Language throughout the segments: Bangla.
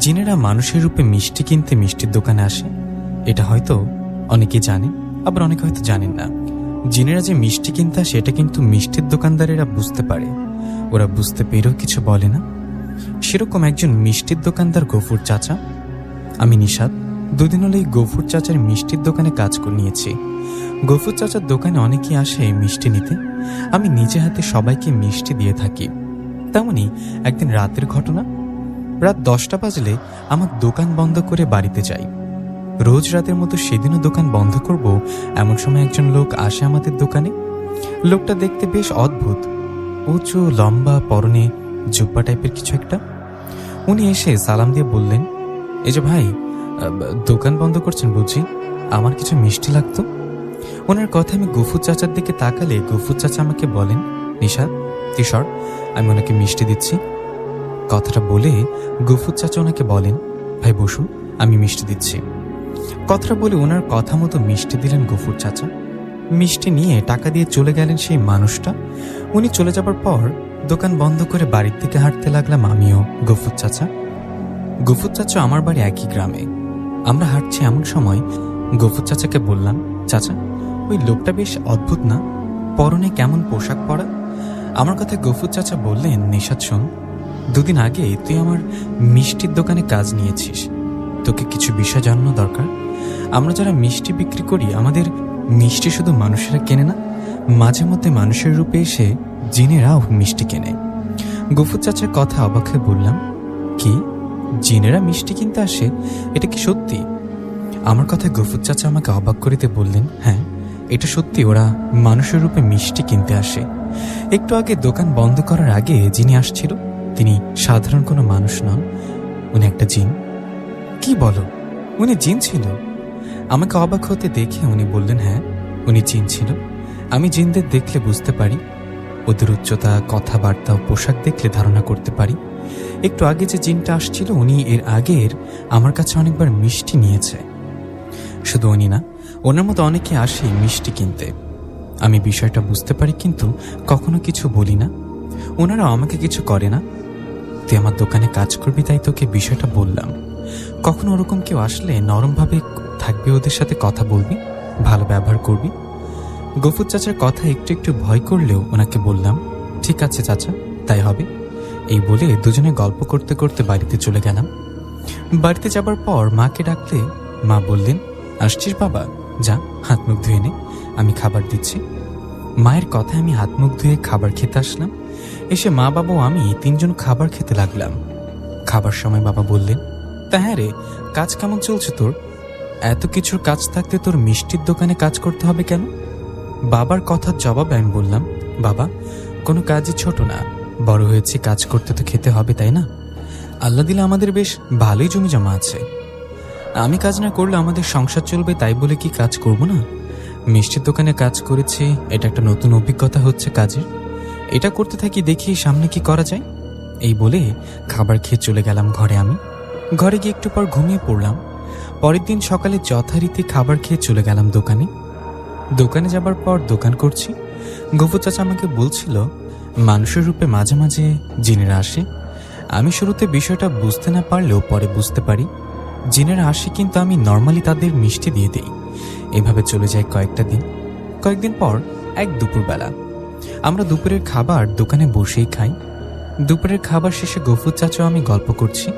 জিনেরা মানুষের রূপে মিষ্টি কিনতে মিষ্টির দোকানে আসে, এটা হয়তো অনেকে জানে, আবার অনেকে হয়তো জানেন না। জিনেরা যে মিষ্টি কিনতে আসে এটা কিন্তু মিষ্টির দোকানদারেরা বুঝতে পারে, ওরা বুঝতে পেরেও কিছু বলে না। সেরকম একজন মিষ্টির দোকানদার গফুর চাচা। আমি নিশাদ, দুদিন হলেই গফুর চাচার মিষ্টির দোকানে কাজ করে নিয়েছি। গফুর চাচার দোকানে অনেকেই আসে মিষ্টি নিতে, আমি নিজে হাতে সবাইকে মিষ্টি দিয়ে থাকি। তেমনি একদিন রাতের ঘটনা, রাত 10টা বাজলে আমার দোকান বন্ধ করে বাড়িতে যাই। রোজ রাতের মতো সেদিনও দোকান বন্ধ করব এমন সময় একজন লোক আসে আমাদের দোকানে। লোকটা দেখতে বেশ অদ্ভুত, উঁচু লম্বা, পরনে জুব্বা টাইপের কিছু একটা। উনি এসে সালাম দিয়ে বললেন, এই যে ভাই, দোকান বন্ধ করছেন বুঝি, আমার কিছু মিষ্টি লাগতো। ওনার কথা আমি গফুর চাচার দিকে তাকালে গফুর চাচা আমাকে বলেন, নিশাদ তুই সর, আমি ওনাকে মিষ্টি দিচ্ছি। কথাটা বলে গফুর চাচা ওনাকে বলেন, ভাই বসুন, আমি মিষ্টি দিচ্ছি। কথাটা বলে ওনার কথা মতো মিষ্টি দিলেন গফুর চাচা। মিষ্টি নিয়ে টাকা দিয়ে চলে গেলেন সেই মানুষটা। উনি চলে যাবার পর দোকান বন্ধ করে বাড়ির দিকে হাঁটতে লাগলাম আমিও, গফুর চাচা। গফুর চাচা আমার বাড়ি একই গ্রামে। আমরা হাঁটছি এমন সময় গফুর চাচাকে বললাম, চাচা ওই লোকটা বেশ অদ্ভুত না, পরনে কেমন পোশাক পরা। আমার কথা গফুর চাচা বললেন, নিশাদ শোন, দুদিন আগে তুই আমার মিষ্টির দোকানে কাজ নিয়েছিস, তোকে কিছু বিষয় জানানো দরকার। আমরা যারা মিষ্টি বিক্রি করি, আমাদের মিষ্টি শুধু মানুষেরা কেনে না, মাঝে মধ্যে মানুষের রূপে এসে জিনেরাও মিষ্টি কেনে। গফুর চাচার কথা অবাক হয়ে বললাম, কি জিনেরা মিষ্টি কিনতে আসে, এটা কি সত্যি? আমার কথায় গফুর চাচা আমাকে অবাক করিতে বললেন, হ্যাঁ এটা সত্যি, ওরা মানুষের রূপে মিষ্টি কিনতে আসে। একটু আগে দোকান বন্ধ করার আগে যিনি আসছিল তিনি সাধারণ কোনো মানুষ নন, উনি একটা জিন। কি বলো, উনি জিন ছিল? আমাকে অবাক হতে দেখে উনি বললেন, হ্যাঁ উনি জিন ছিল। আমি জিনদের দেখলে বুঝতে পারি, ওদের উচ্চতা, কথাবার্তা ও পোশাক দেখলে ধারণা করতে পারি। একটু আগে যে জিনটা আসছিল উনি এর আগের আমার কাছে অনেকবার মিষ্টি নিয়েছে। শুধু উনি না, ওনার মতো অনেকে আসে মিষ্টি কিনতে। আমি বিষয়টা বুঝতে পারি কিন্তু কখনো কিছু বলি না, ওনারা আমাকে কিছু করে না। তুই আমার দোকানে কাজ করবি তাই তোকে বিষয়টা বললাম। কখনো ওরকম কেউ আসলে নরমভাবে থাকবি, ওদের সাথে কথা বলবি, ভালো ব্যবহার করবি। গফুর চাচার কথা একটু একটু ভয় করলেও ওনাকে বললাম, ঠিক আছে চাচা, তাই হবে। এই বলে দুজনে গল্প করতে করতে বাড়িতে চলে গেলাম। বাড়িতে যাবার পর মাকে ডাকলে মা বললেন, আসছিস বাবা, যা হাত মুখ ধুয়ে নে, আমি খাবার দিচ্ছি। মায়ের কথায় আমি হাত মুখ ধুয়ে খাবার খেতে আসলাম। এসে মা, বাবা ও আমি তিনজন খাবার খেতে লাগলাম। খাবার সময় বাবা বললেন, তা হ্যাঁ রে, কাজ কেমন চলছে তোর? এত কিছুর কাজ থাকতে তোর মিষ্টির দোকানে কাজ করতে হবে কেন? বাবার কথার জবাবে আমি বললাম, বাবা কোনো কাজই ছোট না, বড় হয়েছি, কাজ করতে তো খেতে হবে, তাই না? আল্লাহ দিলে আমাদের বেশ ভালোই জমি জমা আছে, আমি কাজ না করলে আমাদের সংসার চলবে, তাই বলে কি কাজ করব না? মিষ্টির দোকানে কাজ করেছি, এটা একটা নতুন অভিজ্ঞতা হচ্ছে কাজের, এটা করতে থাকি, দেখি সামনে কি করা যায়। এই বলে খাবার খেয়ে চলে গেলাম ঘরে। আমি ঘরে গিয়ে একটু পর ঘুমিয়ে পড়লাম। পরের দিন সকালে যথারীতি খাবার খেয়ে চলে গেলাম দোকানে। দোকানে যাবার পর দোকান করছি। গফুর চাচা আমাকে বলছিল, মানুষের রূপে মাঝে মাঝে জিনেরা আসে। আমি শুরুতে বিষয়টা বুঝতে না পারলেও পরে বুঝতে পারি, জিনেরা আসে কিন্তু আমি নর্মালি তাদের মিষ্টি দিয়ে দিই। এভাবে চলে যায় কয়েকটা দিন। কয়েকদিন পর এক দুপুরবেলা আমরা দুপুরের খাবার দোকানে বসেই খাই। দুপুরের খাবার শেষে গফুর চাচা আমি গল্প করছি,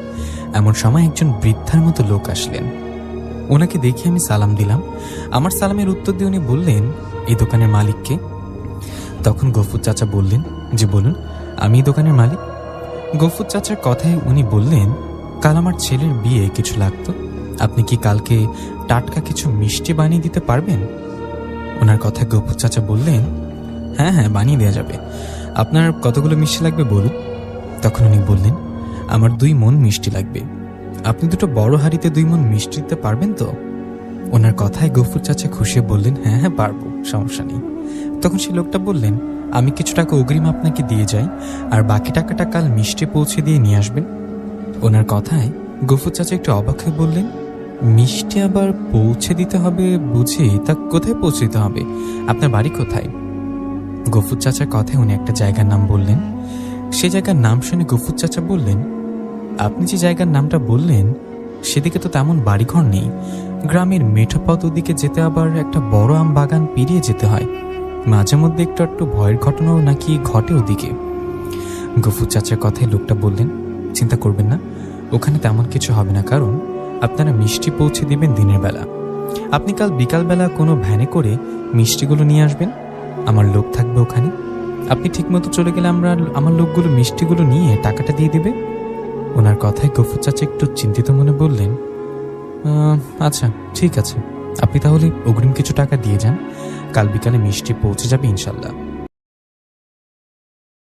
এমন সময় একজন বৃদ্ধার মতো লোক আসলেন। ওনাকে দেখে আমি সালাম দিলাম। আমার সালামের উত্তর দিয়ে উনি বললেন, এই দোকানের মালিককে? তখন গফুর চাচা বললেন, যে বলুন, আমি এই দোকানের মালিক। গফুর চাচার কথায় উনি বললেন, কাল আমার ছেলের বিয়ে, কিছু লাগতো, আপনি কি কালকে টাটকা কিছু মিষ্টি বানিয়ে দিতে পারবেন? ওনার কথায় গফুর চাচা বললেন, হ্যাঁ হ্যাঁ বানিয়ে দেওয়া যাবে, আপনার কতগুলো মিষ্টি লাগবে বলুন। তখন উনি বললেন, আমার 2 মণ মিষ্টি লাগবে, আপনি দুটো বড় হাঁড়িতে 2 মণ মিষ্টি দিতে পারবেন তো? ওনার কথায় গফুর চাচা খুশি বললেন, হ্যাঁ হ্যাঁ পারবো, সমস্যা নেই। তখন সেই লোকটা বললেন, আমি কিছু টাকা অগ্রিম আপনাকে দিয়ে যাই, আর বাকি টাকাটা কাল মিষ্টি পৌঁছে দিয়ে নিয়ে আসবেন। ওনার কথায় গফুর চাচা একটু অবাক হয়ে বললেন, মিষ্টি আবার পৌঁছে দিতে হবে বুঝি, তা কোথায় পৌঁছে দিতে হবে? আপনার বাড়ি কোথায়? গফুর চাচার কথায় উনি একটা জায়গার নাম বললেন। সে জায়গার নাম শুনে গফুর চাচা বললেন, আপনি যে জায়গার নামটা বললেন সেদিকে তো তেমন বাড়িঘর নেই। গ্রামের মেঠো পথ ওদিকে যেতে আবার একটা বড় আম বাগান পেরিয়ে যেতে হয়। মাঝে মধ্যে একটু ভয়ের ঘটনাও নাকি ঘটে ওদিকে। গফুর চাচার কথায় লোকটা বললেন, চিন্তা করবেন না, ওখানে তেমন কিছু হবে না, কারণ আপনারা মিষ্টি পৌঁছে দিবেন দিনের বেলা। আপনি কাল বিকালবেলা কোনো ভ্যানে করে মিষ্টিগুলো নিয়ে আসবেন, আমার লোক থাকবে ওখানে। আপনি ঠিকমতো চলে গেলে আমার লোকগুলো মিষ্টিগুলো নিয়ে টাকাটা দিয়ে দিবে। ওনার কথায় গফুর চাচা একটু চিন্তিত মনে বললেন, আচ্ছা ঠিক আছে, আপনি তাহলে অগ্রিম কিছু টাকা দিয়ে যান, কাল বিকালে মিষ্টি পৌঁছে যাবে ইনশাল্লাহ।